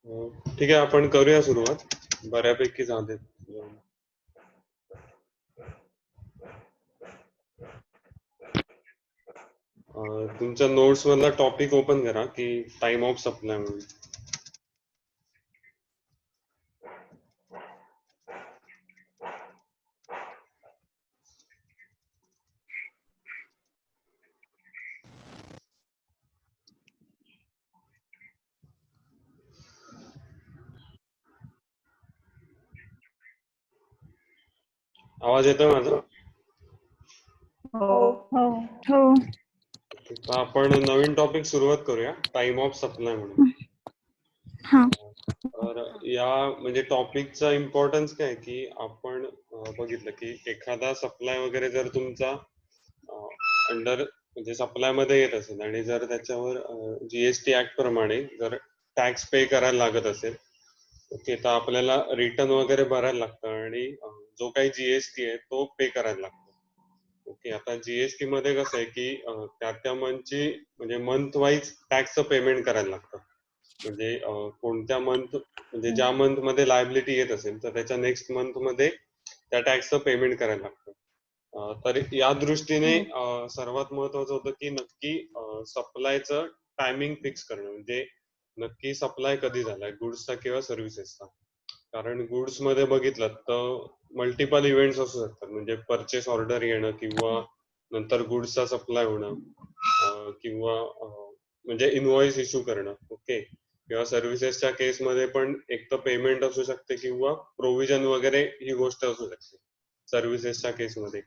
ठीक आहे, आपण करूया सुरुवात. बऱ्यापैकी झाले. तुमच्या नोट्स मधला टॉपिक ओपन करा की टाइम ऑफ सप्लाय म्हणून. आवाज येतोय माझा? हो. तर आपण नवीन टॉपिक सुरुवात करूया, टाइम ऑफ सप्लाय म्हणून. हा. तर या म्हणजे टॉपिकचा इम्पॉर्टन्स काय की आपण बघितलं की एखादा सप्लाय वगैरे जर तुमचा अंडर म्हणजे सप्लाय मध्ये येत असेल आणि जर त्याच्यावर जीएसटी ऍक्ट प्रमाणे जर टॅक्स पे करायला लागत असेल, ओके, तर आपल्याला रिटर्न वगैरे भरायला लागतं आणि जो काही जीएसटी आहे तो पे करायला लागतो. ओके, आता जीएसटी मध्ये कसं आहे की त्या मंथची म्हणजे मंथ वाईज टॅक्सचं पेमेंट करायला लागतं. म्हणजे कोणत्या मंथ म्हणजे ज्या मंथ मध्ये लायबिलिटी येत असेल तर त्याच्या नेक्स्ट मंथ मध्ये त्या टॅक्सचं पेमेंट करायला लागतं. तर या दृष्टीने सर्वात महत्वाचं होतं की नक्की सप्लायचं टायमिंग फिक्स करणं, म्हणजे नक्की सप्लाय कधी झालाय, गुड्सचा किंवा सर्व्हिसेसचा. कारण गुड्स मध्ये बघितलं तर मल्टिपल इव्हेंट्स असू शकतात, म्हणजे परचेस ऑर्डर येणं किंवा नंतर गुड्सचा सप्लाय होणं, किंवा म्हणजे इनव्हॉइस इश्यू करणं. ओके, किंवा सर्व्हिसेसच्या केसमध्ये पण एक तर पेमेंट असू शकते किंवा प्रोव्हिजन वगैरे ही गोष्ट असू शकते सर्व्हिसेसच्या केसमध्ये.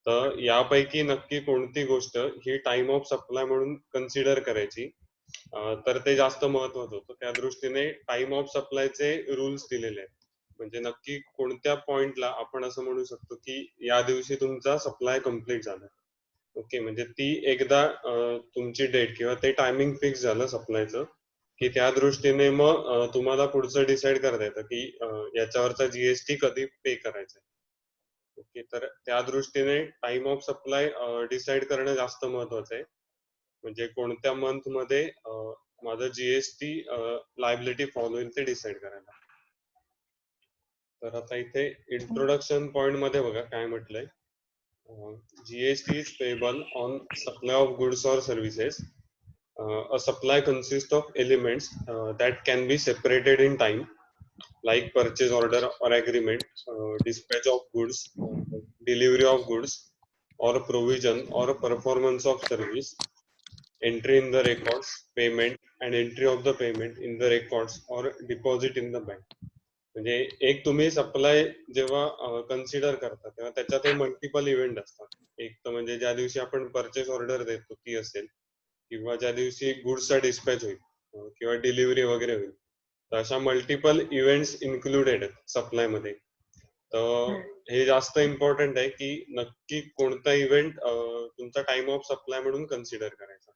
तर यापैकी नक्की कोणती गोष्ट ही टाइम ऑफ सप्लाय म्हणून कन्सिडर करायची, तर ते जास्त महत्वाचं होतं. त्या दृष्टीने टाइम ऑफ सप्लायचे रूल्स दिलेले आहेत. म्हणजे नक्की कोणत्या पॉइंटला आपण असं म्हणू शकतो की या दिवशी तुमचा सप्लाय कम्प्लीट झाला. ओके, म्हणजे ती एकदा तुमची डेट किंवा ते टायमिंग फिक्स झालं सप्लायचं की त्या दृष्टीने मग तुम्हाला पुढचं डिसाईड करता येतं की याच्यावरचा जीएसटी कधी पे करायचा. ओके, तर त्या दृष्टीने टाइम ऑफ सप्लाय डिसाईड करणं जास्त महत्वाचं आहे. म्हणजे कोणत्या मंथ मध्ये माझं जीएसटी लायबिलिटी फॉल होईल ते डिसाईड करायला. तर आता इथे इंट्रोडक्शन पॉइंट मध्ये बघा काय म्हटलंय. GST is payable on supply of goods or services. A supply consists of elements that can be separated in time, like purchase order or agreement, dispatch of goods, delivery of goods, or provision or performance of service, entry in the records, payment, and entry of the payment in the records or deposit in the bank. म्हणजे एक तुम्ही supply जेव्हा consider करता तेव्हा त्याच्यात multiple event असतात. एक तर म्हणजे ज्या दिवशी आपण परचेस ऑर्डर देतो ती असेल, किंवा ज्या दिवशी गुड्सचा डिस्पॅच होईल, किंवा डिलिव्हरी वगैरे होईल. तर अशा मल्टिपल इव्हेंट्स इन्क्लुडेड आहेत सप्लाय मध्ये. तर हे जास्त इम्पॉर्टंट आहे की नक्की कोणता इव्हेंट तुमचा टाइम ऑफ सप्लाय म्हणून कन्सिडर करायचा.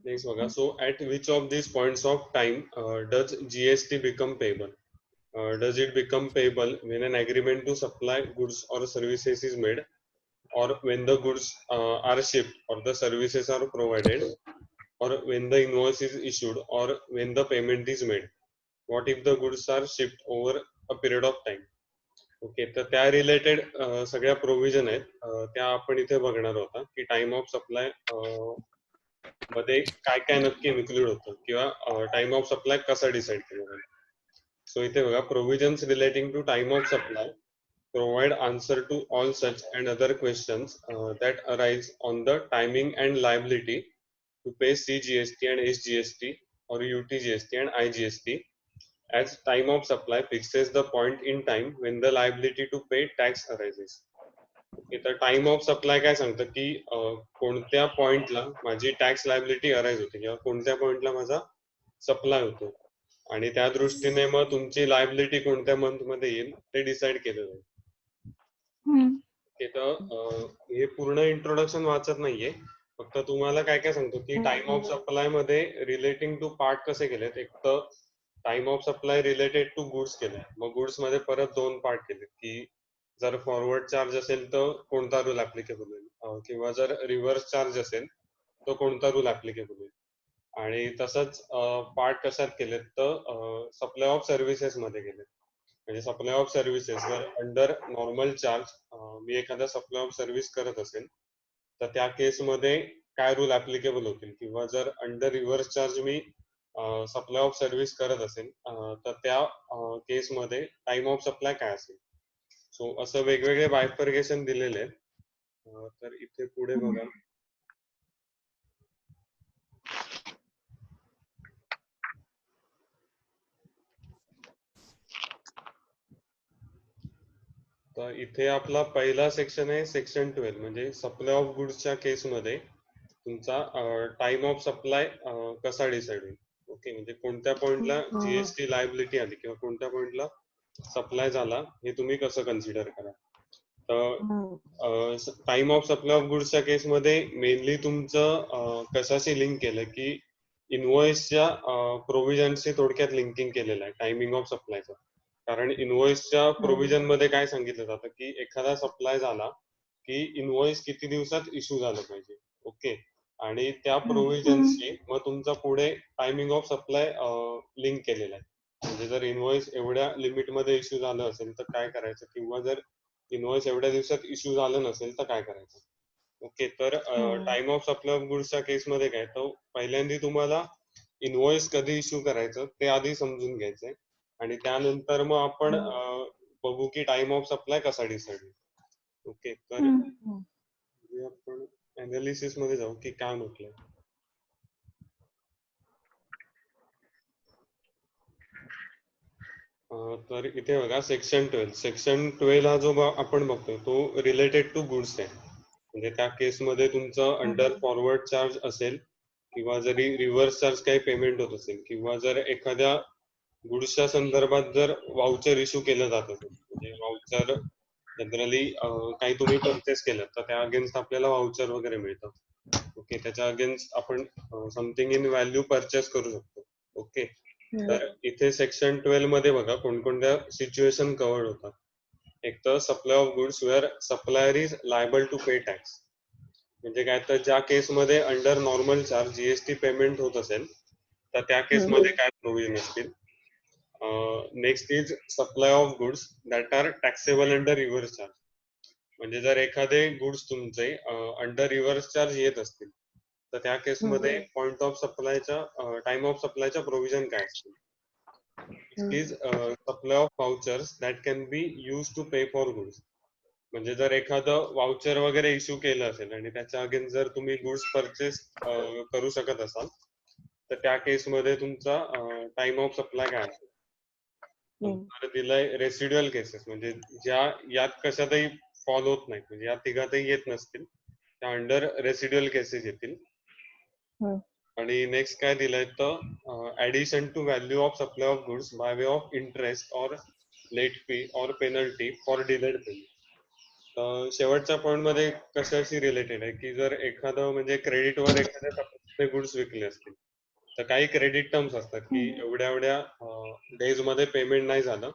नेक्स्ट बघा, so at which of this points of time does GST become payable? Does it become payable when an agreement to supply goods or services is made, or when the goods are shipped or the services are provided, or when the invoice is issued, or when the payment is made? What if the goods are shipped over a period of time? Okay, तर त्या related सगळ्या provision आहेत, त्या आपण इथे बघणार होता की टाइम ऑफ सप्लाय मध्ये काय काय नक्की इन्क्लूड होतं किंवा टाइम ऑफ सप्लाय कसा डिसाईड केला जाईल. सो इथे बघा, provisions relating to time of supply provide answer to all such and other questions that arise on the timing and liability to pay CGST and SGST, or UTGST and IGST, as time of supply fixes the point in time when the liability to pay tax arises. Okay, तर time of supply काय सांगतं की कोणत्या पॉइंटला माझी tax liability arise होते किंवा कोणत्या पॉइंटला माझा सप्लाय होतो, आणि त्या दृष्टीने मग तुमची लायबिलिटी कोणत्या मंथ मध्ये येईल ते डिसाईड केलं जाईल. तर हे पूर्ण इंट्रोडक्शन वाचत नाहीये, फक्त तुम्हाला काय काय सांगतो की टाइम ऑफ सप्लाय मध्ये रिलेटिंग टू पार्ट कसे केलेत. एक तर time of supply related to goods केले, मग गुड्स मध्ये परत दोन पार्ट केले की जर फॉरवर्ड चार्ज असेल तर कोणता रूल ऍप्लिकेबल होईल, किंवा जर रिव्हर्स चार्ज असेल तर कोणता रूल ऍप्लिकेबल होईल. आणि तसंच पार्ट कशात केलेत तर सप्लाय ऑफ सर्व्हिसेस मध्ये केलेत. म्हणजे सप्लाय ऑफ सर्व्हिसेस जर अंडर नॉर्मल चार्ज मी एखादा सप्लाय ऑफ सर्व्हिस करत असेल तर त्या केसमध्ये काय रूल ऍप्लिकेबल होतील, किंवा जर under reverse charge me supply of service करत असेल तर त्या केसमध्ये टाइम ऑफ सप्लाय काय असेल. सो असं वेगवेगळे बायफर्गेशन दिलेले आहेत. तर इथे पुढे बघा. तर इथे आपला पहिला सेक्शन आहे सेक्शन 12, म्हणजे सप्लाय ऑफ गुड्सच्या केसमध्ये तुमचा टाइम ऑफ सप्लाय कसा डिसाइड होईल. ओके, म्हणजे कोणत्या पॉइंटला जीएसटी लायबिलिटी आली किंवा कोणत्या पॉइंटला सप्लाय झाला हे तुम्ही कसं कन्सिडर करा. तर टाइम ऑफ सप्लाय ऑफ गुड्सच्या केसमध्ये मेनली तुमचं कशाशी लिंक केलं की इनवॉइसच्या प्रोव्हिजनशी थोडक्यात लिंकिंग केलेलं आहे टायमिंग ऑफ सप्लायचं. कारण इनवॉइसच्या प्रोव्हिजन मध्ये काय सांगितलं जातं की एखादा सप्लाय झाला की इनवॉइस किती दिवसात इश्यू झालं पाहिजे. ओके, आणि त्या प्रोव्हिजनशी मग तुमचा पुढे टायमिंग ऑफ सप्लाय लिंक केलेला आहे. म्हणजे जर इनवॉइस एवढ्या लिमिटमध्ये इश्यू झालं असेल तर काय करायचं, किंवा जर इनवॉइस एवढ्या दिवसात इश्यू झालं नसेल तर काय करायचं. ओके, तर टाइम ऑफ सप्लाय ऑफ गुड्सच्या केसमध्ये काय, तर पहिल्यांदा तुम्हाला इनवॉइस कधी इश्यू करायचं ते आधी समजून घ्यायचंय, आणि त्यानंतर मग आपण बघू की टाइम ऑफ सप्लाय कसा डिसाइड होईल. ओके, तर आपण अनालिसिस मध्ये जाऊ की काय म्हटलंय. तर इथे बघा सेक्शन 12 हा जो आपण बघतोय तो रिलेटेड टू गुड्स आहे. म्हणजे त्या केसमध्ये तुमचं अंडर फॉरवर्ड चार्ज असेल, किंवा जरी रिव्हर्स चार्ज काही पेमेंट होत असेल, किंवा जर एखाद्या गुड्सच्या संदर्भात जर वाउचर इश्यू केलं जात असेल, म्हणजे वाउचर जनरली काही तुम्ही परचेस केलं तर त्या अगेन्स्ट आपल्याला वाउचर वगैरे मिळतं. ओके, त्याच्या अगेन्स्ट आपण समथिंग इन व्हॅल्यू परचेस करू शकतो. ओके, तर इथे सेक्शन 12 मध्ये बघा कोणकोणत्या सिच्युएशन कव्हर्ड होतात. एक तर supply of goods where supplier is liable to pay tax. म्हणजे काय, तर ज्या केसमध्ये under normal charge GST payment होत असेल तर त्या केसमध्ये काय प्रोव्हिजन असतील. Next is supply of goods that are taxable under reverse charge. म्हणजे जर एखादे गुड्स तुमचे अंडर रिव्हर्स चार्ज येत असतील तर त्या केसमध्ये पॉइंट ऑफ सप्लायच्या टाइम ऑफ सप्लायच्या प्रोव्हिजन काय असतील. Is supply of vouchers that can be use to pay for goods. म्हणजे जर एखादं वाउचर वगैरे इश्यू केलं असेल आणि त्याच्या अगेन्स्ट जर तुम्ही गुड्स परचेस करू शकत असाल तर त्या केसमध्ये तुमचा टाइम ऑफ सप्लाय काय असेल. नंतर दिलाय रेसिड्युअल केसेस, म्हणजे ज्या यात कशातही फॉल होत नाहीत, म्हणजे या तिघातही येत नसतील त्या अंडर रेसिड्युअल केसेस येतील. आणि नेक्स्ट काय दिलंय तर addition to value of supply of goods by way of interest or late fee or penalty for delayed payment. शेवटच्या पॉइंट मध्ये कशाशी रिलेटेड आहे की जर एखादं म्हणजे क्रेडिटवर एखाद्या गुड्स विकले असतील तर काही क्रेडिट टर्म्स असतात की एवढ्या एवढ्या डेज मध्ये पेमेंट नाही झालं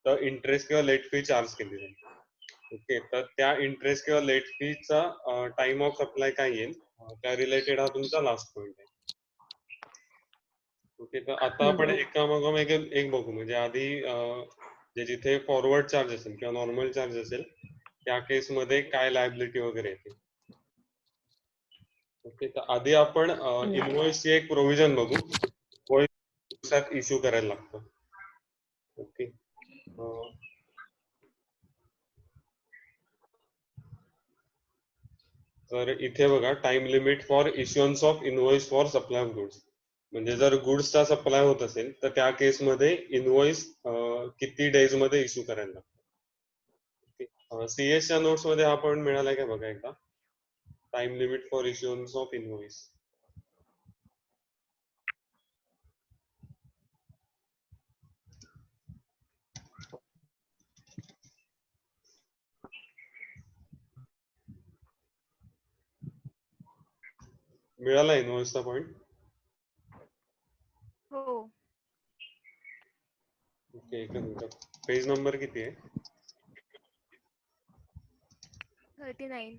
तर इंटरेस्ट किंवा लेट फी चार्ज केली जाईल. ओके, तर त्या इंटरेस्ट किंवा लेट फीचा टाइम ऑफ सप्लाय काय येईल त्या रिलेटेड हा तुमचा लास्ट पॉइंट आहे. ओके, तर आता आपण एकामागोम एक बघू. म्हणजे आधी जे जिथे फॉरवर्ड चार्ज असेल किंवा नॉर्मल चार्ज असेल त्या केसमध्ये काय लायबिलिटी वगैरे येते. ओके, तर आधी आपण इनवॉइसची एक प्रोव्हिजन बघू. दिवसात इश्यू करायला लागतं. ओके, तर इथे बघा time limit for issuance of invoice for supply of goods. म्हणजे जर गुड्सचा सप्लाय होत असेल तर त्या केसमध्ये इनवॉइस किती डेज मध्ये इश्यू करायला लागतं. सीएसच्या नोट्स मध्ये हा पॉइंट मिळालाय का बघा एकदा. Time limit for issuance of invoice मिळाला इनवॉइसचा पॉइंट. हो. ओके, एक मिनिट. पेज नंबर किती आहे. 39.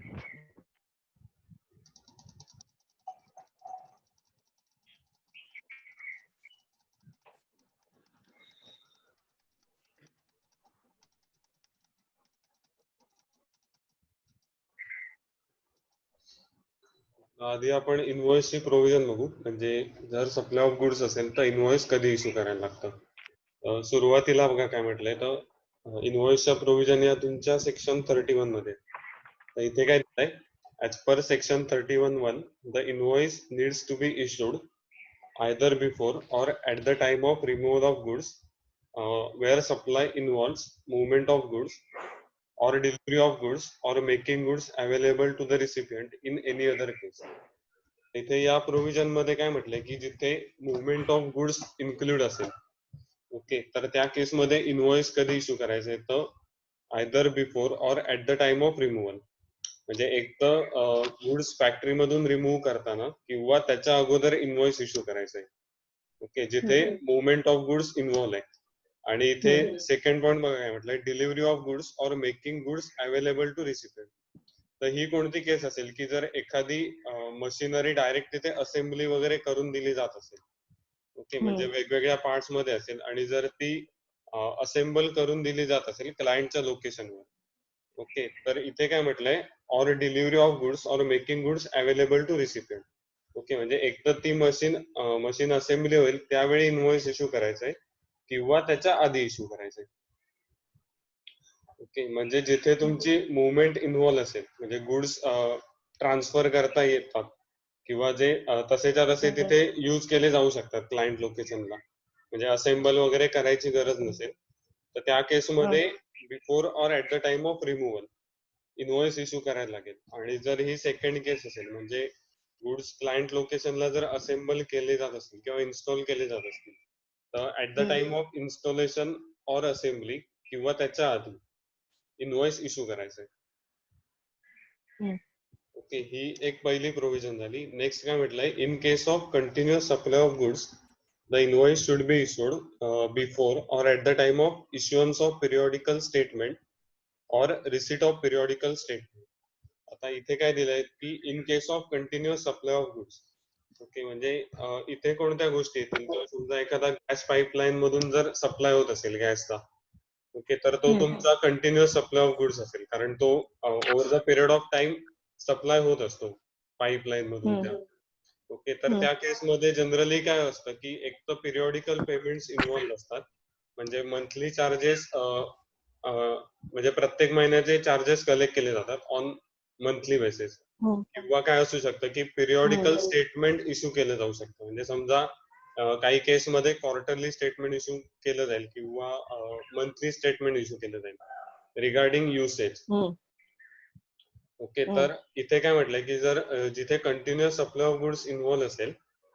आधी आपण इनव्हॉइसची प्रोव्हिजन बघू. म्हणजे जर सप्लाय ऑफ गुड्स असेल तर इनव्हॉइस कधी इश्यू करायला लागतं. सुरुवातीला बघा काय म्हटलंय तर इनव्हॉइसच्या प्रोव्हिजन या तुमच्या सेक्शन 31 मध्ये. तर इथे काय दिलंय, as per section 31(1) the invoice needs to be issued either before or at the time of removal of goods, where supply involves movement of goods or delivery of goods or making goods available to the recipient in any other case. इथे या provision मध्ये काय म्हटलंय की जिथे movement of goods include असेल, okay, तर त्या केसमध्ये इनव्हॉइस कधी इश्यू करायचंय तर either before or at the time of removal. म्हणजे एक तर गुड्स फॅक्टरीमधून रिमूव्ह करताना किंवा त्याच्या अगोदर इनव्हॉइस इश्यू करायचंय. ओके, जिथे मुवमेंट ऑफ गुड्स इन्व्हॉल्व आहे. आणि इथे सेकंड पॉईंट बघा काय म्हटलंय, delivery of goods or making goods available to recipient. तर ही कोणती केस असेल की जर एखादी मशिनरी डायरेक्ट तिथे असेंब्ली वगैरे करून दिली जात असेल, ओके, म्हणजे वेगवेगळ्या पार्ट्स मध्ये असेल आणि जर ती असेंबल करून दिली जात असेल क्लायंटच्या लोकेशनवर, ओके, तर इथे काय म्हटलंय, or delivery of goods or making goods available to recipient. Okay, म्हणजे एक तर ती मशीन असेंब्ली होईल त्यावेळी इनव्हॉइस इश्यू करायचंय किंवा त्याच्या आधी इश्यू करायचंय. ओके, म्हणजे जिथे तुमची मुवमेंट इन्व्हॉल्व असेल, म्हणजे गुड्स ट्रान्सफर करता येतात किंवा जे तसेच्या तसे तिथे यूज केले जाऊ शकतात क्लायंट लोकेशनला, म्हणजे असेंबल वगैरे करायची गरज नसेल, तर त्या केसमध्ये before or at the time of removal invoice issue करायला लागेल. आणि जर ही सेकंड केस असेल, म्हणजे गुड्स क्लायंट लोकेशनला जर असेंबल केले जात असतील किंवा इन्स्टॉल केले जात असतील, तर at the time of installation or assembly किंवा त्याच्या आधी इनव्हॉइस इश्यू करायचंय. ओके, ही एक पहिली प्रोव्हिजन झाली. नेक्स्ट काय म्हटलंय, in case of continuous supply of goods the invoice should be issued before or at the time of issuance of periodical statement or receipt of periodical statement. आता इथे काय दिलंय की in case of continuous supply of goods. Okay, म्हणजे इथे कोणत्या गोष्टी येतील तर समजा एखादा गॅस पाईपलाईन मधून जर सप्लाय होत असेल गॅसचा, ओके, तर तो तुमचा कंटिन्युअस सप्लाय ऑफ गुड्स असेल, कारण तो over the period of time supply होत असतो पाईपलाईन मधून त्या. ओके, तर त्या केसमध्ये जनरली काय असतं की एक तर पिरियॉडिकल पेमेंट्स इन्व्हॉल्व असतात, म्हणजे मंथली चार्जेस, म्हणजे प्रत्येक महिन्याचे चार्जेस कलेक्ट केले जातात ऑन मंथली बेसिस. किंवा काय असू शकतं की पिरियॉडिकल स्टेटमेंट इश्यू केलं जाऊ शकतं, म्हणजे समजा काही केसमध्ये क्वार्टरली स्टेटमेंट इश्यू केलं जाईल किंवा मंथली स्टेटमेंट इश्यू केलं जाईल रिगार्डिंग युसेज. ओके, तर इथे काय म्हटलंय की जर जिथे continuous supply of goods involve असेल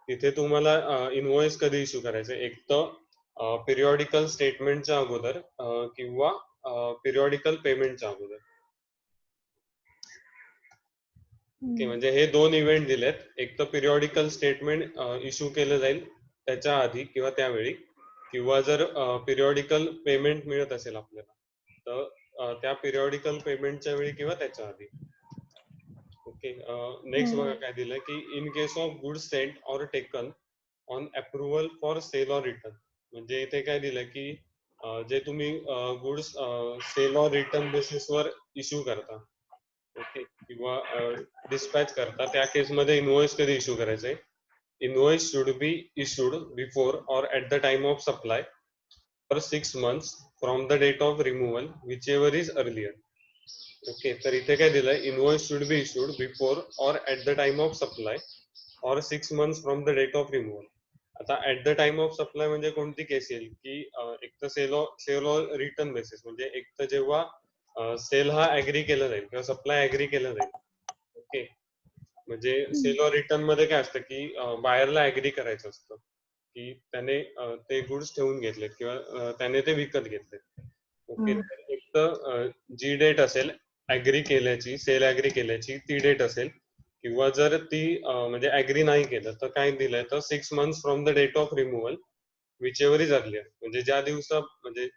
तिथे तुम्हाला इनव्हॉइस कधी इश्यू करायचं, एक तर पिरियॉडिकल स्टेटमेंटच्या अगोदर किंवा पिरियॉडिकल पेमेंटच्या अगोदर. ओके, म्हणजे हे दोन इव्हेंट दिलेत, एक तर पिरियॉडिकल स्टेटमेंट इश्यू केलं जाईल त्याच्या आधी किंवा त्यावेळी, किंवा जर पिरियॉडिकल पेमेंट मिळत असेल आपल्याला तर त्या पिरियॉडिकल पेमेंटच्या वेळी किंवा त्याच्या आधी. ओके, नेक्स्ट बघा काय दिलंय की in case of goods sent or taken on approval for sale or return. म्हणजे इथे काय दिलंय की जे तुम्ही गुड्स सेल ऑर रिटर्न बेसिसवर इश्यू करता, ओके, किंवा डिस्पॅच करता, त्या केसमध्ये इनव्हॉइस कधी इश्यू करायचंय, invoice should be issued before or at the time of supply for 6 months from the date of removal whichever is earlier. Okay, तर इथे काय दिलंय, invoice should be issued before or at the time of supply or 6 months from the date of removal. आता at the time of supply म्हणजे कोणती केस येईल की एक तर सेल ऑर रिटर्न बेसिस, म्हणजे एक तर जेव्हा सेल हा ऍग्री केला जाईल किंवा सप्लाय ऍग्री केला जाईल. ओके, म्हणजे सेल ऑर रिटर्न मध्ये काय असतं की बायरला ऍग्री करायचं असतं की त्याने ते गुड्स ठेवून घेतलेत किंवा त्याने ते विकत घेतलेत. ओके, तर एक तर जी डेट असेल ऍग्री केल्याची, सेल ऍग्री केल्याची ती डेट असेल, किंवा जर ती म्हणजे ऍग्री नाही केलं तर काय दिलंय तर 6 months from the date of removal whichever is earlier. म्हणजे ज्या दिवसा, म्हणजे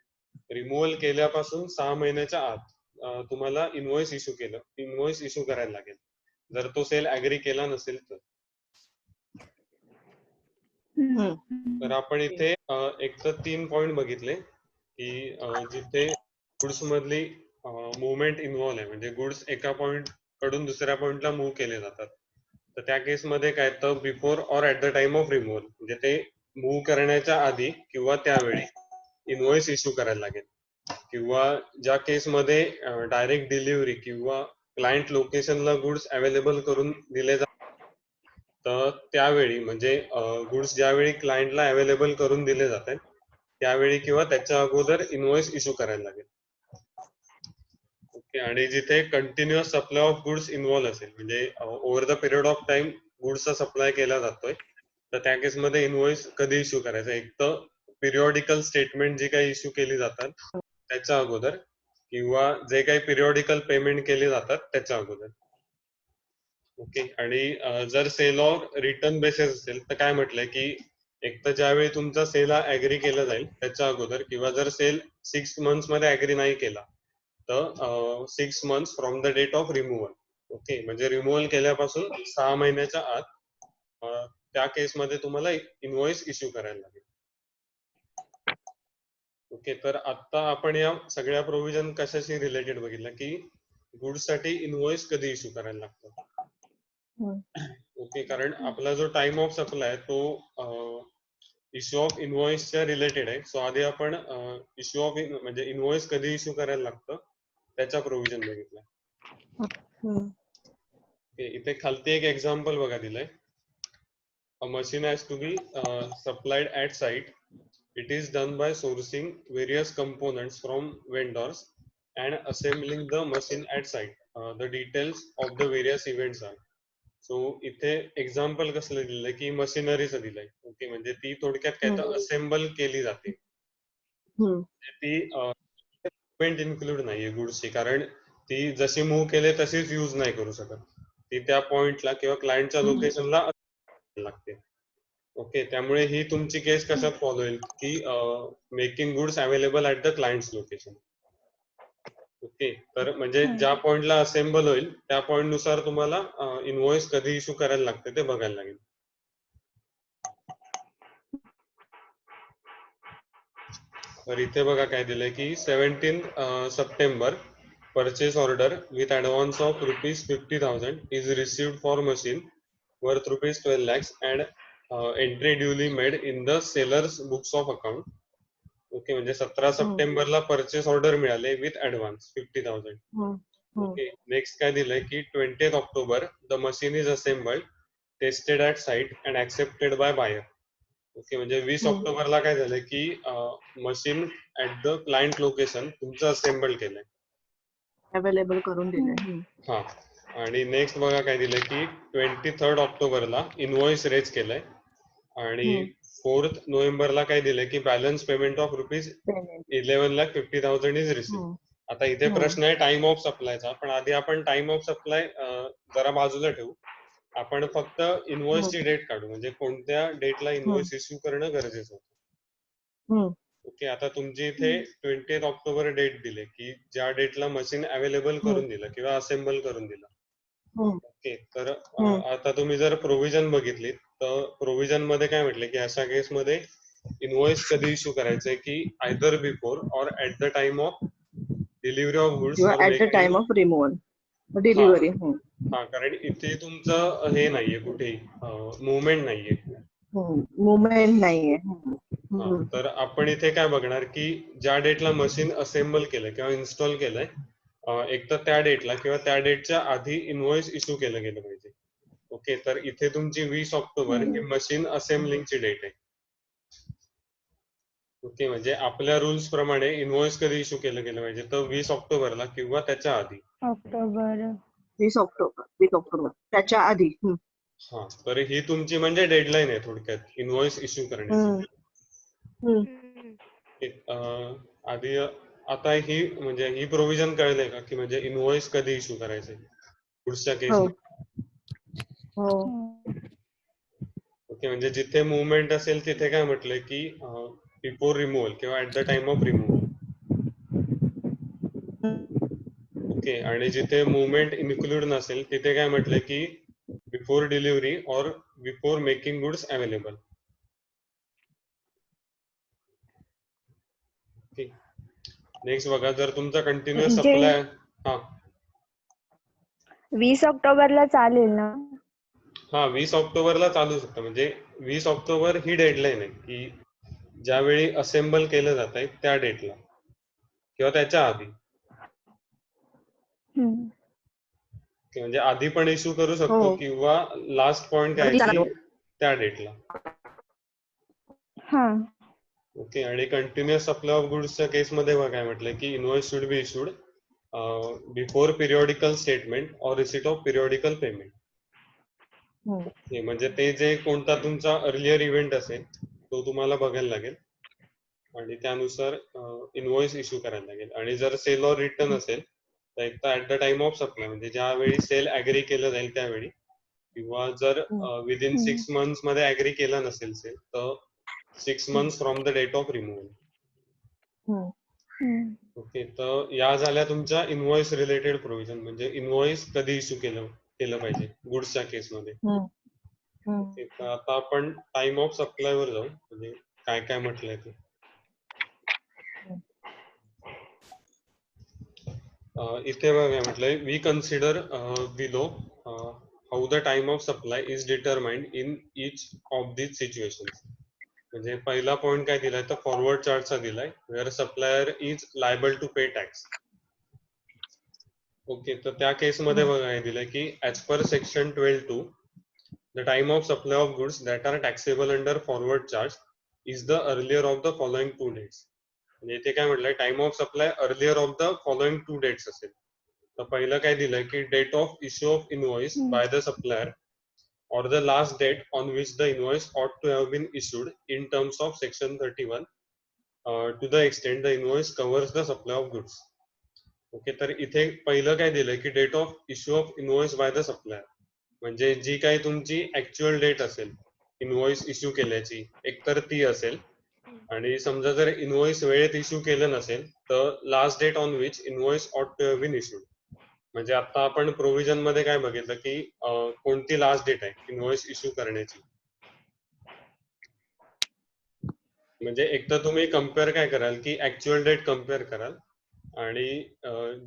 रिमूव्हल केल्यापासून 6 महिन्याच्या आत तुम्हाला इनव्हॉइस इश्यू करायला लागेल जर तो सेल ऍग्री केला नसेल तर. तर आपण इथे एक तर 3 पॉइंट बघितले की जिथे गुड्स मधली मुवमेंट इन्व्हॉल्व आहे, म्हणजे गुड्स एका पॉइंट कडून दुसऱ्या पॉइंटला मूव्ह केले जातात, तर त्या केसमध्ये काय तर before or at the time of removal म्हणजे ते मूव्ह करण्याच्या आधी किंवा त्यावेळी इनव्हॉइस इश्यू करायला लागेल. किंवा ज्या केसमध्ये डायरेक्ट डिलिव्हरी किंवा क्लायंट लोकेशनला गुड्स अवेलेबल करून दिले जातात, तर त्यावेळी म्हणजे गुड्स ज्यावेळी क्लायंटला अवेलेबल करून दिले जातात त्यावेळी किंवा त्याच्या अगोदर इनव्हॉइस इश्यू करायला लागेल. ओके. आणि जिथे continuous supply of goods involve असेल म्हणजे over the period of time गुड्सचा सप्लाय केला जातोय, तर त्या केसमध्ये इनव्हॉइस कधी इश्यू करायचा, एक तर पिरियॉडिकल स्टेटमेंट जी काही इश्यू केली जातात त्याच्या अगोदर किंवा जे काही पिरियॉडिकल पेमेंट केले जातात त्याच्या अगोदर. ओके. आणि जर सेल ऑर रिटर्न बेसिस असेल तर काय म्हटलंय की एक तर ज्यावेळी तुमचा सेल हा ऍग्री केला जाईल त्याच्या अगोदर किंवा जर सेल 6 months मध्ये ऍग्री नाही केला तर 6 months from the date of removal. Okay. म्हणजे रिमूव्हल केल्यापासून 6 महिन्याच्या आत त्या केसमध्ये तुम्हाला इनव्हॉइस इश्यू करायला लागेल. ओके. तर आता आपण या सगळ्या प्रोव्हिजन कशाशी रिलेटेड बघितलं की गुड्स साठी इनव्हॉइस कधी इश्यू करायला लागतं. ओके. कारण आपला जो टाइम ऑफ सप्लाय आहे तो इश्यू ऑफ इनव्हॉइसच्या रिलेटेड आहे. सो आधी आपण इश्यू ऑफ म्हणजे इनव्हॉइस कधी इश्यू करायला लागतं त्याचा प्रोव्हिजन बघितला. इथे खालती एक एक्झाम्पल बघा दिलंय. A machine has to be supplied at site. It is done by sourcing various components from vendors and assembling the machine at site. The details of the various events are. So इथे example कसलं दिलंय की मशिनरीचं दिलंय. Okay. म्हणजे ती थोडक्यात काय तर असेंबल केली जाते. ती इव्हेंट इन्क्लूड नाहीये गुड्सची, कारण ती जशी मूव्ह केले तशीच यूज नाही करू शकत. ती त्या पॉइंटला किंवा क्लायंटच्या लोकेशनला लागते. ओके. त्यामुळे ही तुमची केस कशात फॉलो होईल की making goods available at the clients location. Okay. तर म्हणजे ज्या पॉइंटला असेंबल होईल त्या पॉइंट नुसार तुम्हाला इनव्हॉइस कधी इश्यू करायला लागते ते बघायला लागेल. तर इथे बघा काय दिलंय की 17th September purchase order with advance of ₹50,000 is received for machine worth ₹12 lakhs and entry duly made in the seller's books of account. Okay. म्हणजे 17 सप्टेंबरला परचेस ऑर्डर मिळाले विथ ऍडव्हान्स 50,000. ओके. नेक्स्ट काय दिलंय की 20th October the machine is assembled, tested at site and accepted by buyer. Okay. म्हणजे 20 ऑक्टोबरला काय झालं की machine at the client location तुमचं असेंबल केलंय, अवेलेबल करून दिलंय. हा. आणि नेक्स्ट बघा काय दिलंय की 23rd Octoberला इनव्हॉइस रेज केलंय आणि 4th Novemberला काय दिलंय की balance payment of ₹11,50,000 is receive. आता इथे प्रश्न आहे टाइम ऑफ सप्लायचा, पण आधी आपण टाइम ऑफ सप्लाय जरा बाजूला ठेवू. आपण फक्त इनव्हॉइसची डेट काढू, म्हणजे कोणत्या डेटला इनव्हॉइस इश्यू करणं गरजेचं होतं. ओके. आता तुमची इथे 20th October डेट दिले की ज्या डेटला मशीन अवेलेबल करून दिलं किंवा असेंबल करून दिलं. ओके. तर आता तुम्ही जर प्रोव्हिजन बघितली तर प्रोव्हिजन मध्ये काय म्हटले की अशा केसमध्ये इनव्हॉइस कधी इश्यू करायचंय की either before or at the time of delivery of goods किंवा or at the time of removal delivery. हा. कारण इथे तुमचं हे नाहीये, कुठे मुवमेंट नाहीये, मुवमेंट नाहीये. तर आपण इथे काय बघणार की ज्या डेटला मशीन असेंबल केलं किंवा इन्स्टॉल केलंय एक तर त्या डेटला किंवा त्या डेटच्या आधी इनव्हॉइस इश्यू केलं गेलं पाहिजे. ओके. तर इथे तुमची 20 ऑक्टोबर ही मशीन असेंबलिंगची डेट आहे. ओके. म्हणजे आपल्या रूल्स प्रमाणे इनव्हॉइस कधी इश्यू केलं गेलं पाहिजे तर 20 ऑक्टोबरला किंवा त्याच्या आधी. 20 ऑक्टोबर त्याच्या आधी. हा. तर ही तुमची म्हणजे डेडलाईन आहे थोडक्यात इनव्हॉइस इश्यू करण्याची. आधी आता ही म्हणजे ही प्रोव्हिजन कळलंय का की म्हणजे इनव्हॉइस कधी इश्यू करायचंय पुढच्या केसमध्ये. ओके. म्हणजे जिथे मुवमेंट असेल तिथे काय म्हटलंय की बिफोर रिमूव्हल किंवा at the time of removal. Okay. आणि जिथे मुवमेंट इन्क्लूड नसेल तिथे काय म्हटलंय की before delivery or before making goods available. Next बघा, जर तुमचा कंटिन्युअस सप्लाय 20 ऑक्टोबरला चालेल ना? हा 20 ऑक्टोबरला चालू शकतं. म्हणजे 20 ऑक्टोबर ही डेडलाईन आहे की ज्यावेळी असेंबल केलं जात आहे त्या डेटला किंवा त्याच्या आधी. हम्म. म्हणजे आधी पण इश्यू करू हो शकतो किंवा लास्ट पॉइंट काय कधी की चालू? त्या डेटला. हा. ओके. आणि कंटिन्युअस सप्लाय ऑफ गुड्सच्या केसमध्ये बघा काय म्हटलंय की invoice should be issued before periodical statement or receipt of periodical payment. Hmm. म्हणजे ते जे कोणता तुमचा अर्लियर इव्हेंट असेल तो तुम्हाला बघायला लागेल आणि त्यानुसार इनवॉइस इश्यू करायला लागेल. आणि जर सेल ऑर रिटर्न असेल तर एक तर at the time of supply म्हणजे ज्यावेळी सेल ऍग्री केलं जाईल त्यावेळी, किंवा जर विदिन हम्म. 6 months मध्ये ऍग्री केला नसेल सेल तर 6 months from the date of removal. Hmm. Hmm. Okay. तर या झाल्या तुमच्या इनवॉइस रिलेटेड प्रोव्हिजन, म्हणजे इनवॉइस कधी इश्यू केलं केलं पाहिजे गुड्सच्या केसमध्ये. हम्म. ओके. तर आता आपण टाइम ऑफ सप्लाय वर जाऊ, म्हणजे काय काय म्हटलंय ते. इथे बघा काय म्हटलंय, we consider below how the time of supply is determined in each of these situations. म्हणजे पहिला पॉइंट काय दिलाय तर फॉरवर्ड चार्टचा दिलाय, where supplier is liable to pay tax. Okay. तर त्या केसमध्ये बघा काय दिलंय की as per section 12(2) the time of supply of goods that are taxable under forward charge is the earlier of the following 2 dates. म्हणजे इथे काय म्हटलंय, time of supply earlier of the following 2 dates असेल. तर पहिलं काय दिलंय की date of issue of invoice hmm. By the supplier or the last date on which the invoice ought to have been issued in terms of section 31 to the extent the invoice covers the supply of goods. Okay. तर इथे पहिलं काय दिलंय की date of issue of invoice by the supplier, म्हणजे जी काही तुमची ऍक्च्युअल डेट असेल इनवॉइस इश्यू केल्याची एकतर ती असेल, आणि समजा जर इनवॉइस वेळेत इश्यू केलं नसेल तर last date on which invoice ought to have been issued. म्हणजे आता आपण प्रोव्हिजन मध्ये काय बघितलं की कोणती लास्ट डेट आहे इनवॉइस इश्यू करण्याची. म्हणजे एक तर तुम्ही कम्पेअर काय कराल की ऍक्च्युअल डेट कम्पेअर कराल आणि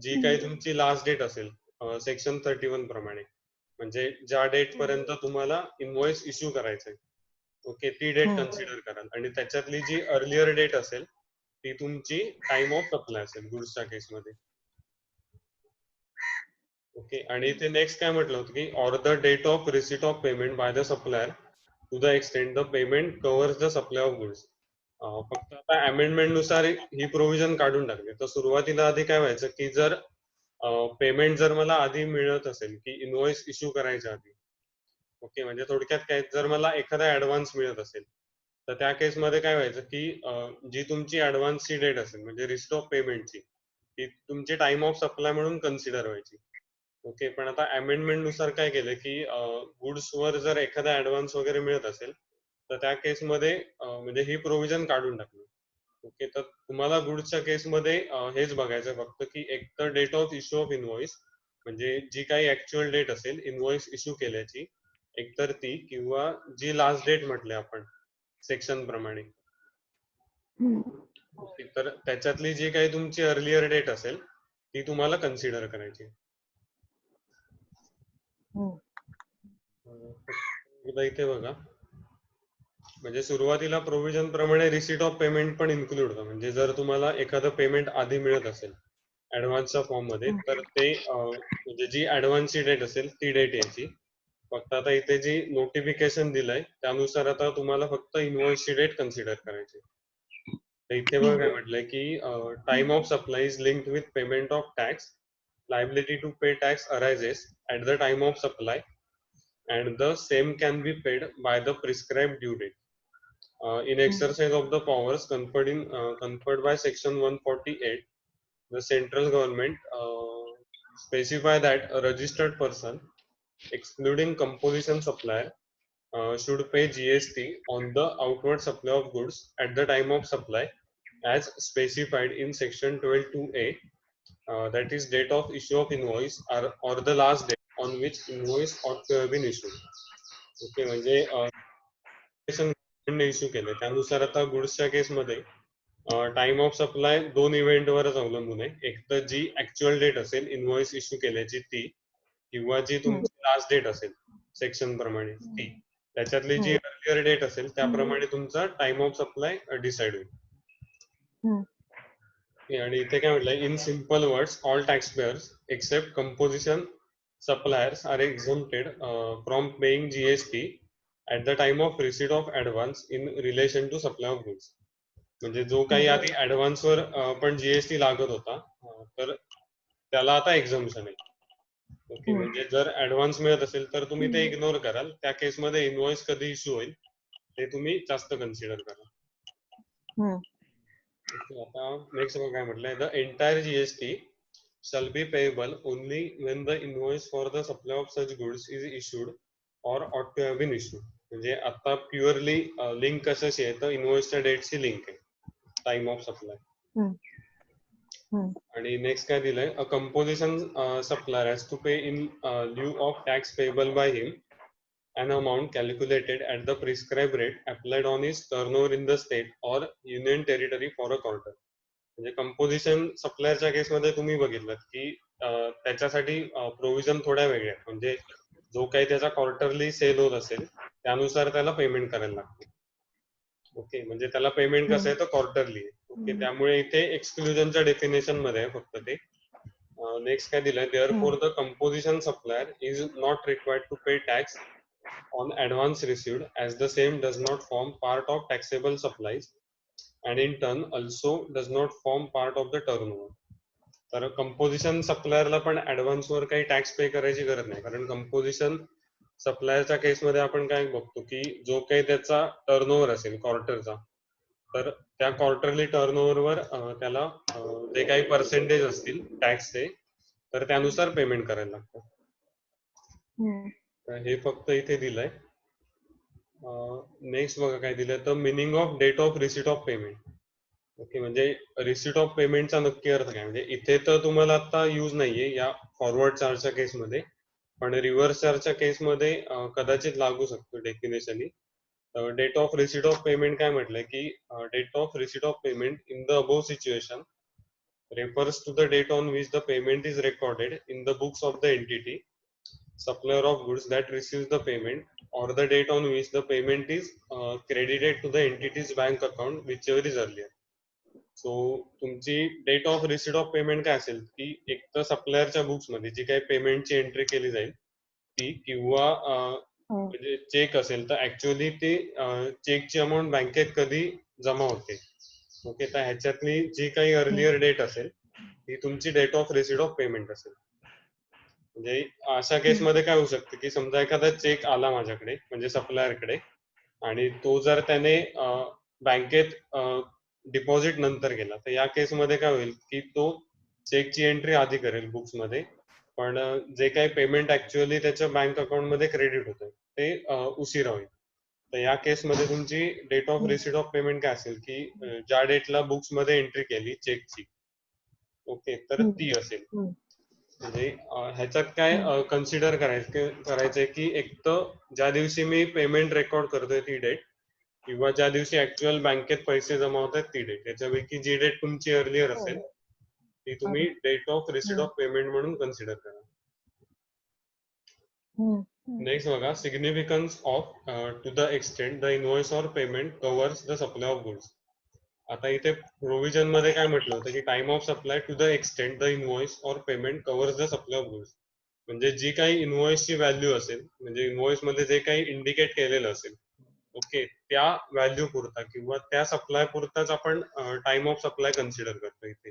जी काही तुमची लास्ट डेट असेल सेक्शन 31 प्रमाणे, म्हणजे ज्या डेट पर्यंत तुम्हाला इनवॉइस इश्यू करायचंय, ओके, ती डेट कन्सिडर कराल. आणि त्याच्यातली जी अर्लियर डेट असेल ती तुमची टाइम ऑफ सप्लाय असेल गुड्सच्या केसमध्ये. ओके. आणि इथे नेक्स्ट काय म्हटलं होतं की or the date of receipt of payment by the supplier to the extent the payment covers the supply of goods. फक्त आता अमेंडमेंट नुसार ही प्रोव्हिजन काढून टाकली. तर सुरुवातीला आधी काय व्हायचं की जर पेमेंट जर मला आधी मिळत असेल की इनवॉइस इश्यू करायच्या आधी, ओके, म्हणजे थोडक्यात काय, जर मला एखादा ऍडव्हान्स मिळत असेल तर त्या केसमध्ये काय व्हायचं की जी तुमची ऍडव्हान्सची डेट असेल म्हणजे रिसिट ऑफ पेमेंटची, ती तुमची टाइम ऑफ सप्लाय म्हणून कन्सिडर व्हायची. ओके. पण आता अमेंडमेंट नुसार काय केलं की गुड्सवर जर एखादा ऍडव्हान्स वगैरे मिळत असेल तर त्या केसमध्ये म्हणजे ही प्रोव्हिजन काढून टाकली. ओके. तर तुम्हाला गुड्सच्या केसमध्ये हेच बघायचं फक्त की एक तर date of issue of invoice, म्हणजे जी काही ऍक्च्युअल डेट असेल इनवॉइस इश्यू केल्याची एकतर ती, किंवा जी लास्ट डेट म्हटली आपण सेक्शन प्रमाणे. हम्म. ओके. तर त्याच्यातली जी काही तुमची अर्लियर डेट असेल ती तुम्हाला कन्सिडर करायची. एकदा इथे बघा, म्हणजे सुरुवातीला प्रोव्हिजन प्रमाणे रिसिट ऑफ पेमेंट पण इन्क्लूड होतं. म्हणजे जर तुम्हाला एखादं पेमेंट आधी मिळत असेल ऍडव्हान्सच्या फॉर्म मध्ये तर ते म्हणजे जी ऍडव्हान्सची डेट असेल ती डेट यायची. फक्त आता इथे जी नोटिफिकेशन दिलंय त्यानुसार आता तुम्हाला फक्त इनवॉइसची डेट कन्सिडर करायची. तर इथे बघा काय म्हटलंय की time of supply is linked with payment of tax, liability to pay tax arises at the time of supply and the same can be paid by the prescribed due date. In exercise of the powers conferred by section 148, the central government specify that a registered person excluding composition supplier should pay GST on the outward supply of goods at the time of supply as specified in section 12(2)(a), that is date of issue of invoice or the last date on which invoice ought to have been issued. Okay. म्हणजे issue केले त्यानुसार आता गुड्सच्या केसमध्ये time of supply 2 इव्हेंटवरच अवलंबून आहे. एक तर जी actual date असेल इनवॉइस इश्यू केल्याची ती, किंवा जी तुमची लास्ट डेट असेल सेक्शन प्रमाणे ती त्याच्यातली जी हम्म. अर्लियर डेट असेल त्याप्रमाणे तुमचा टाइम ऑफ सप्लाय डिसाइड होईल. आणि इथे काय म्हटलंय, in simple words all tax payers except composition suppliers are exempted from paying GST at the time of receipt of advance in relation to supply of goods. म्हणजे जो काही आधी advance वर पण जीएसटी लागत होता तर त्याला आता एक्झम्पशन आहे. ओके, म्हणजे जर ऍडव्हान्स मिळत असेल तर तुम्ही ते इग्नोर कराल. त्या केसमध्ये इनव्हॉइस कधी इश्यू होईल ते तुम्ही जास्त कन्सिडर करा. आता नेक्स्ट काय म्हटलंय, the entire GST shall be payable only when the invoice for the supply of such goods is issued or ought to have been issued. म्हणजे आता प्युअरली लिंक कशाशी आहे तर इनव्हॉइसच्या डेटची लिंक आहे टाइम ऑफ सप्लाय. आणि नेक्स्ट काय दिलंय, a composition supplier has to pay in lieu of tax payable by him an amount calculated at the prescribed rate applied on his turnover in the state or union territory for a quarter. म्हणजे composition सप्लायरच्या केसमध्ये तुम्ही बघितलं की त्याच्यासाठी provision थोड्या वेगळ्या आहेत. म्हणजे जो काही त्याचा क्वार्टरली सेल होत असेल त्यानुसार त्याला पेमेंट करायला लागते. ओके, म्हणजे त्याला पेमेंट कसं आहे तर क्वार्टरली आहे. ओके, त्यामुळे इथे एक्सक्लुजनच्या डेफिनेशन मध्ये आहे फक्त ते. नेक्स्ट काय दिलंय, therefore the composition supplier is not required to pay tax on advance received as the same does not form part of taxable supplies and in turn also does not form part of the turnover. तर composition सप्लायरला पण advance वर काही tax pay करायची गरज नाही, कारण composition सप्लायरच्या केसमध्ये आपण काय बघतो की जो काही त्याचा टर्नओव्हर असेल क्वार्टरचा तर त्या क्वार्टरली टर्नओव्हरवर त्याला जे काही पर्सेंटेज असतील टॅक्सचे तर त्यानुसार पेमेंट करायला लागतं. हे फक्त इथे दिलंय. नेक्स्ट बघा काय दिलंय, तर meaning of date of receipt of payment. Okay, म्हणजे रिसिट ऑफ पेमेंटचा नक्की अर्थ काय, म्हणजे इथे तर तुम्हाला आता यूज नाहीये या फॉरवर्ड चार्जच्या केसमध्ये, पण रिव्हर्स चार्जच्या केसमध्ये कदाचित लागू शकतो definitionally. Date of receipt of payment काय म्हटलंय की date of receipt of payment in the above situation refers to the date on which the payment is recorded in the books of the entity supplier of goods that receives the payment or the date on which the payment is credited to the entity's bank account whichever is earlier. So तुमची date of receipt of payment काय असेल की एक तर सप्लायरच्या books मध्ये जी काही पेमेंटची entry केली जाईल ती, किंवा म्हणजे चेक असेल तर ऍक्च्युअली ते चेकची अमाऊंट बँकेत कधी जमा होते. ओके, तर ह्याच्यातली जी काही अर्लियर डेट असेल ती तुमची date of receipt of payment असेल. म्हणजे अशा केसमध्ये काय होऊ शकतं की समजा एखादा चेक आला माझ्याकडे म्हणजे सप्लायरकडे आणि तो जर त्याने बँकेत डिपॉझिट नंतर केला तर या केसमध्ये काय होईल की तो चेकची एंट्री आधी करेल बुक्स मध्ये, पण जे काही पेमेंट ऍक्च्युअली त्याच्या बँक अकाउंट मध्ये क्रेडिट होतं ते उशिरा होईल. तर या केसमध्ये तुमची date of receipt of payment काय असेल की ज्या डेटला बुक्स मध्ये एंट्री केली चेकची, ओके, तर ती असेल. म्हणजे ह्याच्यात काय कन्सिडर करायचंय की एक तर ज्या दिवशी मी पेमेंट रेकॉर्ड करतोय ती डेट, किंवा ज्या दिवशी ऍक्च्युअल बँकेत पैसे जमा होतात ती डेट. याच्यापैकी जी डेट तुमची अर्लियर असेल ती तुम्ही date of receipt of payment म्हणून कन्सिडर करा. नेक्स्ट बघा, significance of to the extent the invoice or payment covers the supply of goods. आता इथे प्रोव्हिजन मध्ये काय म्हटलं होतं की time of supply to the extent the invoice or payment covers the supply of goods. म्हणजे जी काही इनव्हॉइसची व्हॅल्यू असेल, म्हणजे इनव्हॉइस मध्ये जे काही इंडिकेट केलेलं असेल, ओके, त्या व्हॅल्यू पुरता किंवा त्या सप्लाय पुरताच आपण टाइम ऑफ सप्लाय कन्सिडर करतो इथे.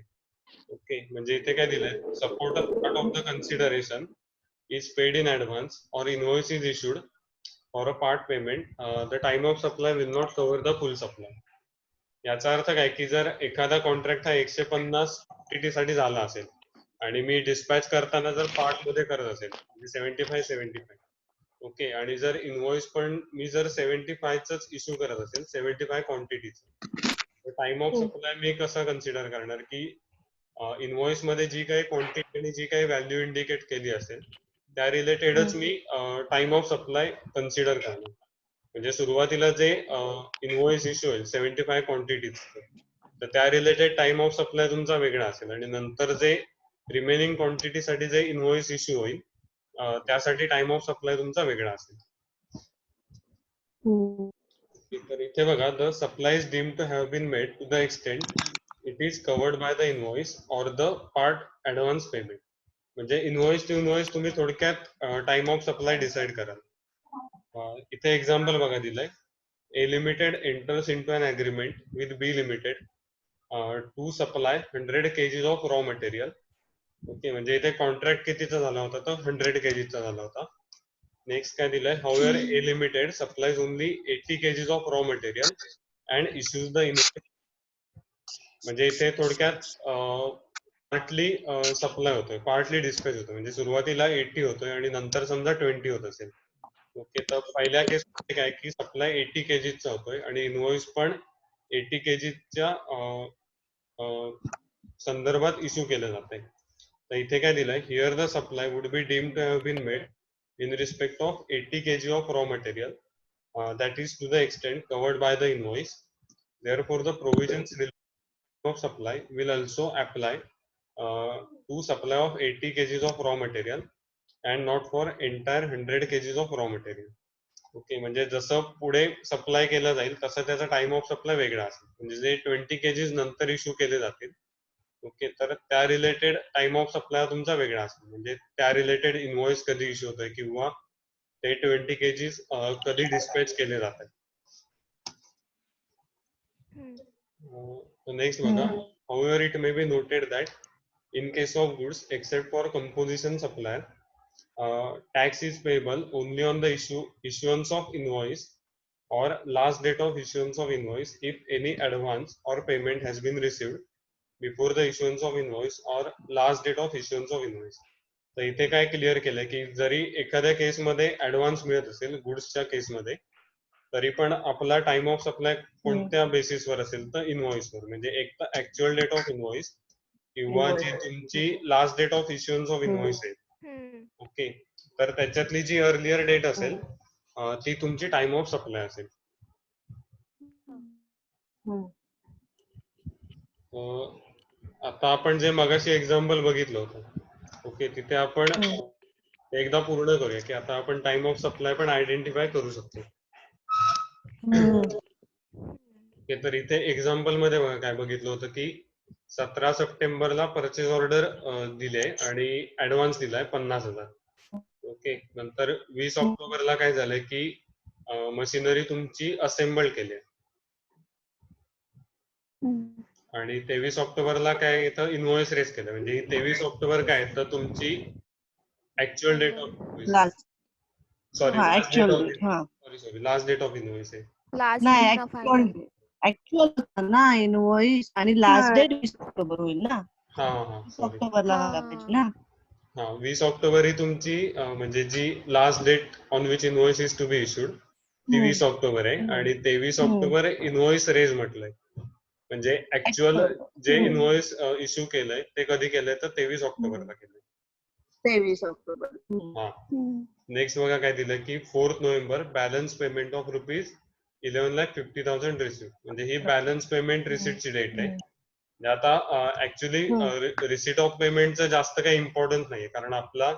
ओके, म्हणजे इथे काय दिलंय, support part of the consideration is paid in advance or invoice is issued for a part payment, the time of supply will not cover the full supply. याचा अर्थ काय की जर एखादा कॉन्ट्रॅक्ट हा 150 क्वांटिटी साठी झाला असेल आणि मी डिस्पॅच करताना जर पार्ट मध्ये करत असेल म्हणजे 75, ओके, आणि जर इनव्हॉइस पण मी जर 75च इश्यू करत असेल 75 क्वांटिटीच, तर टाइम ऑफ सप्लाय मी कसा कन्सिडर करणार की इनव्हॉइस मध्ये जी काही क्वांटिटी आणि जी काही व्हॅल्यू इंडिकेट केली असेल त्या रिलेटेडच मी टाइम ऑफ सप्लाय कन्सिडर करणार. म्हणजे सुरुवातीला जे इनव्हॉइस इश्यू होईल 75 क्वांटिटीज, तर त्या रिलेटेड टाइम ऑफ सप्लाय तुमचा वेगळा असेल, आणि नंतर जे रिमेनिंग क्वांटिटीसाठी जे इनव्हॉइस इश्यू होईल त्यासाठी टाइम ऑफ सप्लाय तुमचा वेगळा असेल. हम्म. तर इथे बघा, the supply is deemed to have been made to the extent it is covered by the invoice or the part advance payment. म्हणजे इनव्हॉइस टू इनव्हॉइस तुम्ही थोडक्यात टाइम ऑफ सप्लाय डिसाईड कराल. इथे एक्झाम्पल बघा दिलंय. A limited enters into an agreement with B limited to supply 100 kgs of raw material. Okay, म्हणजे इथे contract कितीचा झाला होता, तर 100 kgs चा झाला होता. नेक्स्ट काय दिलंय, however A limited supplies only 80 kgs of raw material and issues the invoice. म्हणजे इथे थोडक्यात पार्टली सप्लाय होतोय, पार्टली डिस्पॅच होतोय. म्हणजे सुरुवातीला 80 होतोय आणि नंतर समजा 20 होत असेल. ओके, तर पहिल्या केस काय की सप्लाय 80 kgs होतोय आणि इनव्हॉइस पण 80 kgsच्या संदर्भात इश्यू केलं जातंय. तर इथे काय दिलंय, here the supply would be deemed to have been made in respect of 80 kg of raw material that is to the extent covered by the invoice. Therefore, the provisions of supply will also apply to supply of 80 kgs of raw material and not for entire 100 kgs of raw material. Okay, म्हणजे जसं पुढे supply केलं जाईल तसं त्याचा time of supply वेगळा असेल. म्हणजे जे 20 kgs नंतर इश्यू केले जातील, ओके, तर त्या रिलेटेड टाइम ऑफ सप्लाय तुमचा वेगळा असेल. म्हणजे त्या रिलेटेड इनव्हॉइस कधी इश्यू होतोय किंवा ते 20 kgs कधी डिस्पॅच केले जातात. नेक्स्ट बघा, however it may be noted that in case of goods except for composition supplier tax is payable only on the issuance of invoice or last date of issuance of invoice if any advance or payment has been received before the issuance of invoice or last date of issuance of invoice. तर इथे काय clear केलंय की जरी एखाद्या केसमध्ये advance मिळत असेल गुड्सच्या केसमध्ये, तरी पण आपला टाइम ऑफ सप्लाय कोणत्या बेसिसवर असेल, तर इनव्हॉइसवर. म्हणजे एक तर ऍक्च्युअल डेट ऑफ इनव्हॉइस किंवा जी तुमची last date of issuance of invoice आहे, ओके, तर त्याच्यातली जी अर्लियर डेट असेल ती तुमची टाइम ऑफ सप्लाय असेल. आता आपण जे मगाशी एक्झाम्पल बघितलं होतं, ओके, तिथे आपण एकदा पूर्ण करूया की आता आपण टाइम ऑफ सप्लाय पण आयडेंटिफाय करू शकतो. तर इथे एक्झाम्पल मध्ये बघा काय बघितलं होतं की 17 सप्टेंबरला परचेस ऑर्डर दिले आणि ऍडव्हान्स दिलाय 50,000. ओके, नंतर 20 ऑक्टोबरला काय झालंय की मशिनरी तुमची असेंबल केली आणि 23 ऑक्टोबरला काय येतं, इनव्हॉइस रेस केलं. म्हणजे 23 ऑक्टोबर काय तर तुमची actual date of invoice, sorry last date of invoice आहे. नाही, ऍक्च्युअल ना इनव्हॉइस आणि लास्ट डेट 20 ऑक्टोबर होईल ना. हा सॉरी, ऑक्टोबरला झाला पाहिजे ना. 20 ऑक्टोबर ही तुमची म्हणजे जी last date on which invoice is to be issued ती 20 ऑक्टोबर आहे आणि 23 ऑक्टोबर इनव्हॉइस रेज म्हटलंय. म्हणजे ऍक्च्युअल जे इनव्हॉइस इश्यू केलंय ते कधी केलंय, तर 23 ऑक्टोबरला केलंय. 23 ऑक्टोबर. हा, नेक्स्ट बघा काय दिलं की 4 November balance payment of ₹11,50,000 receive. म्हणजे ही बॅलन्स पेमेंट रिसिप्टची डेट आहे. आता ऍक्च्युली रिसिट ऑफ पेमेंटचं जास्त काही इम्पॉर्टन्स नाहीये, कारण आपला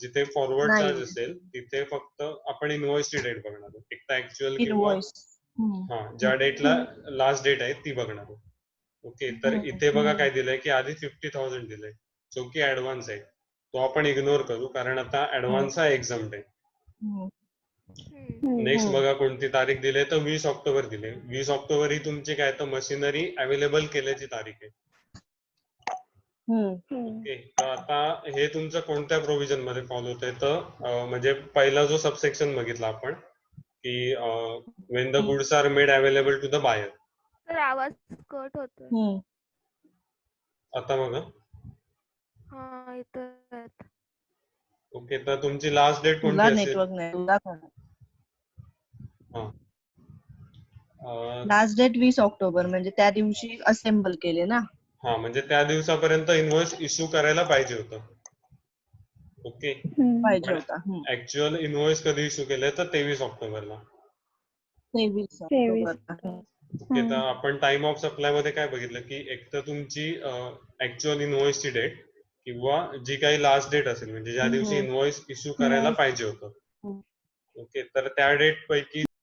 जिथे फॉरवर्ड चार्ज असेल तिथे फक्त आपण इनव्हॉइसची डेट बघणार आहोत. एक तर ऍक्च्युअल किंवा ज्या डेटला लास्ट डेट आहे ती बघणार आहोत. ओके, तर इथे बघा काय दिलंय की आधी 50,000 दिलंय जो की ऍडव्हान्स आहे, तो आपण इग्नोर करू कारण आता ऍडव्हान्स हा एक्झम्प्ट आहे. नेक्स्ट बघा कोणती तारीख दिली, तर 20 ऑक्टोबर दिले. 20 ऑक्टोबर ही तुमची काय तर मशिनरी अवेलेबल केल्याची तारीख आहे. ओके, तर आता हे तुमचं कोणत्या प्रोव्हिजन मध्ये फॉलो होतंय, तर म्हणजे पहिला जो सबसेक्शन बघितला आपण की when the goods are made available to the buyer. तर आवाज कट होतोय. आता बघा, हा येतोय. ओके, तर तुमची लास्ट डेट कोणती असेल? लास्ट डेट 20 ऑक्टोबर म्हणजे त्या दिवशी असेंबल केले ना. हा, म्हणजे त्या दिवसापर्यंत इनव्हॉइस इश्यू करायला पाहिजे होतं. ओके, पाहिजे होता. ऍक्च्युअल इनव्हॉइस कधी इश्यू केलंय, तर 23 ऑक्टोबरला. 23 ऑक्टोबर. ओके, तर आपण टाइम ऑफ सप्लाय मध्ये काय बघितलं की एक तर तुमची ऍक्च्युअल इनव्हॉइसची डेट किंवा जी काही लास्ट डेट असेल म्हणजे ज्या दिवशी इन्व्हॉइस इश्यू करायला पाहिजे होतं. ओके, तर त्या डेट पैकी